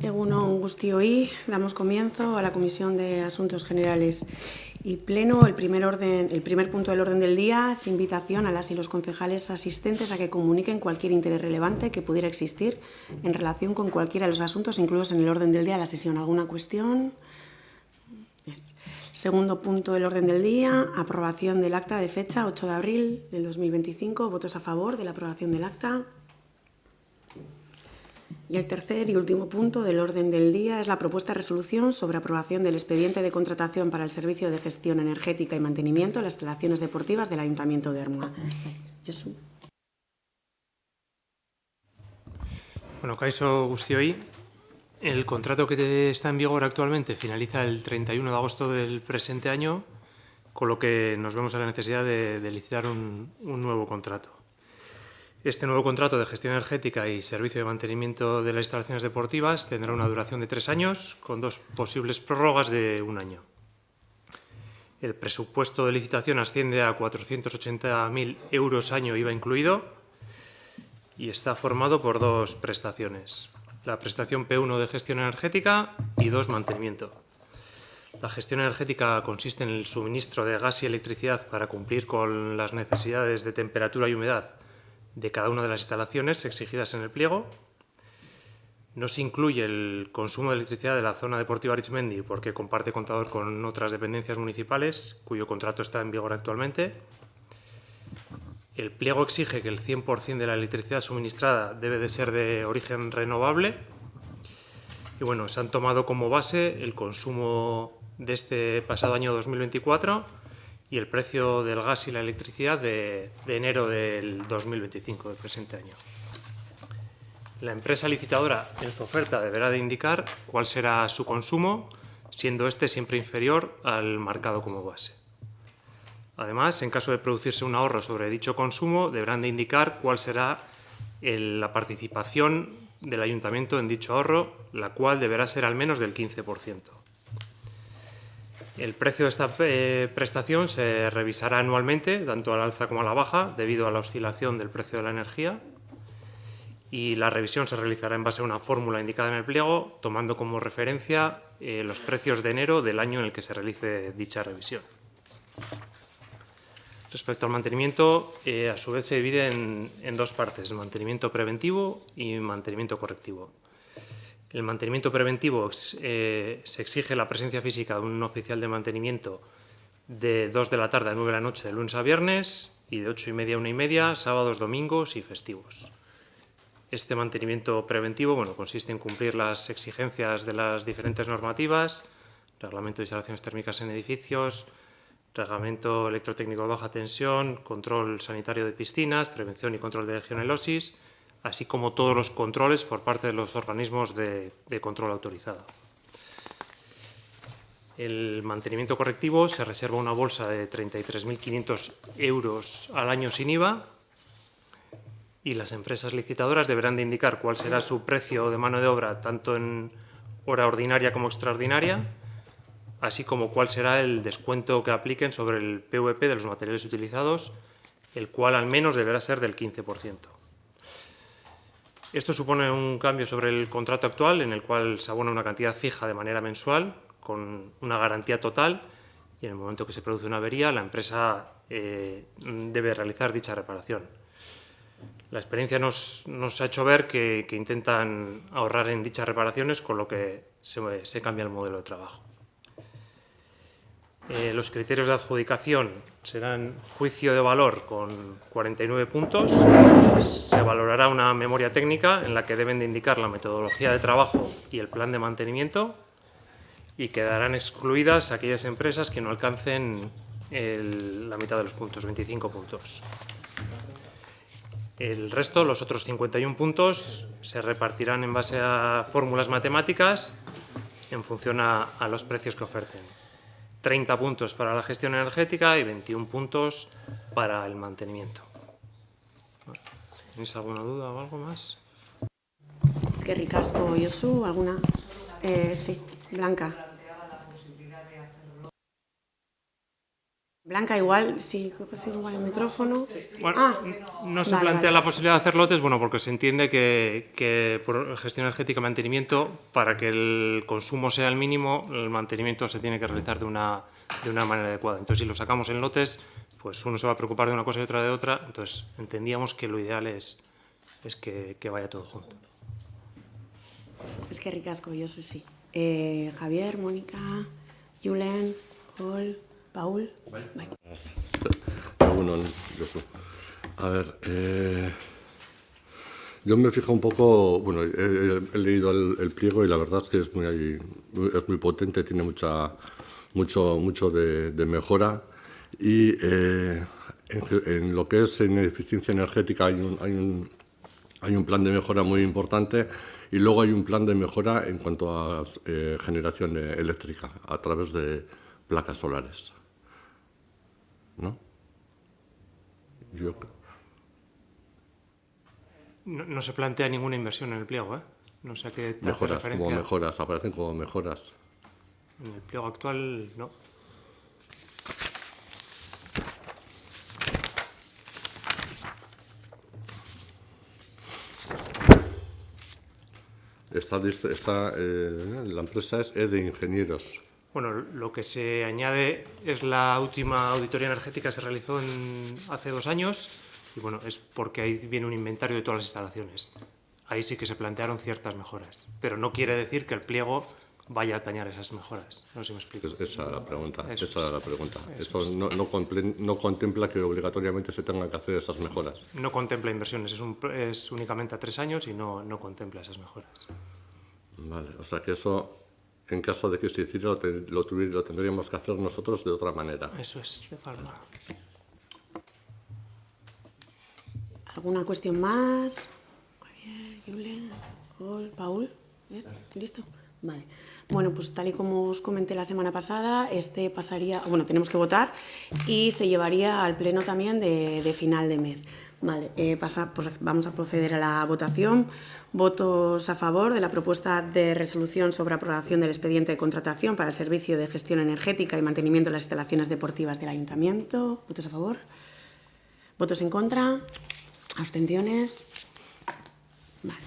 Egunon guztioi, damos comienzo a la Comisión de Asuntos Generales y Pleno. El primer punto del orden del día es invitación a las y los concejales asistentes a que comuniquen cualquier interés relevante que pudiera existir en relación con cualquiera de los asuntos incluidos en el orden del día de la sesión. ¿Alguna cuestión? Segundo punto del orden del día, aprobación del acta de fecha 8 de abril del 2025. ¿Votos a favor de la aprobación del acta? Y el tercer y último punto del orden del día es la propuesta de resolución sobre aprobación del expediente de contratación para el servicio de gestión energética y mantenimiento de las instalaciones deportivas del Ayuntamiento de Ermua. Josu. Bueno, kaixo guztioi, el contrato que está en vigor actualmente finaliza el 31 de agosto del presente año, con lo que nos vemos a la necesidad de licitar un nuevo contrato. Este nuevo contrato de gestión energética y servicio de mantenimiento de las instalaciones deportivas tendrá una duración de 3 años, con 2 posibles prórrogas de 1 año. El presupuesto de licitación asciende a 480.000 euros año IVA incluido y está formado por 2 prestaciones. La prestación P1 de gestión energética y 2 mantenimiento. La gestión energética consiste en el suministro de gas y electricidad para cumplir con las necesidades de temperatura y humedad de cada una de las instalaciones exigidas en el pliego. No se incluye el consumo de electricidad de la zona deportiva Arizmendi porque comparte contador con otras dependencias municipales, cuyo contrato está en vigor actualmente. El pliego exige que el 100% de la electricidad suministrada debe de ser de origen renovable. Y bueno, se han tomado como base el consumo de este pasado año 2024 y el precio del gas y la electricidad de enero del 2025, del presente año. La empresa licitadora en su oferta deberá de indicar cuál será su consumo, siendo este siempre inferior al marcado como base. Además, en caso de producirse un ahorro sobre dicho consumo, deberán de indicar cuál será la participación del ayuntamiento en dicho ahorro, la cual deberá ser al menos del 15%. El precio de esta prestación se revisará anualmente, tanto al alza como a la baja, debido a la oscilación del precio de la energía. Y la revisión se realizará en base a una fórmula indicada en el pliego, tomando como referencia los precios de enero del año en el que se realice dicha revisión. Respecto al mantenimiento, a su vez se divide en 2 partes, mantenimiento preventivo y mantenimiento correctivo. El mantenimiento preventivo se exige la presencia física de un oficial de mantenimiento de 2 de la tarde a 9 de la noche de lunes a viernes y de 8:30 a 1:30 sábados, domingos y festivos. Este mantenimiento preventivo consiste en cumplir las exigencias de las diferentes normativas, reglamento de instalaciones térmicas en edificios, reglamento electrotécnico de baja tensión, control sanitario de piscinas, prevención y control de legionelosis, así como todos los controles por parte de los organismos de control autorizado. El mantenimiento correctivo se reserva una bolsa de 33.500 euros al año sin IVA y las empresas licitadoras deberán de indicar cuál será su precio de mano de obra tanto en hora ordinaria como extraordinaria, así como cuál será el descuento que apliquen sobre el PVP de los materiales utilizados, el cual al menos deberá ser del 15%. Esto supone un cambio sobre el contrato actual, en el cual se abona una cantidad fija de manera mensual, con una garantía total, y en el momento que se produce una avería, la empresa debe realizar dicha reparación. La experiencia nos ha hecho ver que intentan ahorrar en dichas reparaciones, con lo que se cambia el modelo de trabajo. Los criterios de adjudicación serán juicio de valor con 49 puntos. Se valorará una memoria técnica en la que deben de indicar la metodología de trabajo y el plan de mantenimiento y quedarán excluidas aquellas empresas que no alcancen la mitad de los puntos, 25 puntos. El resto, los otros 51 puntos, se repartirán en base a fórmulas matemáticas en función a los precios que oferten. 30 puntos para la gestión energética y 21 puntos para el mantenimiento. ¿Tenéis alguna duda o algo más? Es que ricasco, Josu, ¿alguna? Sí, Blanca. Blanca, igual, sí, creo que sí, igual el micrófono. Bueno, no se plantea la posibilidad de hacer lotes, bueno, porque se entiende que por gestión energética y mantenimiento, para que el consumo sea el mínimo, el mantenimiento se tiene que realizar de una manera adecuada. Entonces, si lo sacamos en lotes, pues uno se va a preocupar de una cosa y otra de otra. Entonces, entendíamos que lo ideal es que vaya todo junto. Es que ricasco, yo soy sí. Javier, Mónica, Julen, Paul, Paul. Bai. Egunon, Josu. A ver, yo me fijo un poco, bueno, he leído el pliego y la verdad es que es muy potente, tiene mucho de mejora y en lo que es en eficiencia energética hay un plan de mejora muy importante y luego hay un plan de mejora en cuanto a generación eléctrica a través de placas solares. ¿No? No se plantea ninguna inversión en el pliego, ¿eh? No sé a qué te hace Mejoras, referencia. como mejoras, aparecen como mejoras. En el pliego actual, no. La empresa es E de Ingenieros. Bueno, lo que se añade es la última auditoría energética que se realizó hace 2 años y bueno, es porque ahí viene un inventario de todas las instalaciones. Ahí sí que se plantearon ciertas mejoras, pero no quiere decir que el pliego vaya a atañar esas mejoras. No sé si me explico. Esa era la pregunta. Eso Eso no contempla que obligatoriamente se tengan que hacer esas mejoras. No contempla inversiones, es únicamente a 3 años y no contempla esas mejoras. Vale, o sea que eso, en caso de que se hiciera, lo tendríamos que hacer nosotros de otra manera. Eso es, de forma. ¿Alguna cuestión más? Javier, Julen, Paul, ¿es? ¿Listo? Vale. Bueno, pues tal y como os comenté la semana pasada, pasaría, bueno, tenemos que votar y se llevaría al pleno también de final de mes. Vale, vamos a proceder a la votación. Votos a favor de la propuesta de resolución sobre aprobación del expediente de contratación para el servicio de gestión energética y mantenimiento de las instalaciones deportivas del Ayuntamiento. ¿Votos a favor? ¿Votos en contra? ¿Abstenciones? Vale.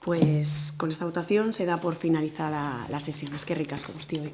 Pues con esta votación se da por finalizada la sesión. Es que ricasco, guztioi.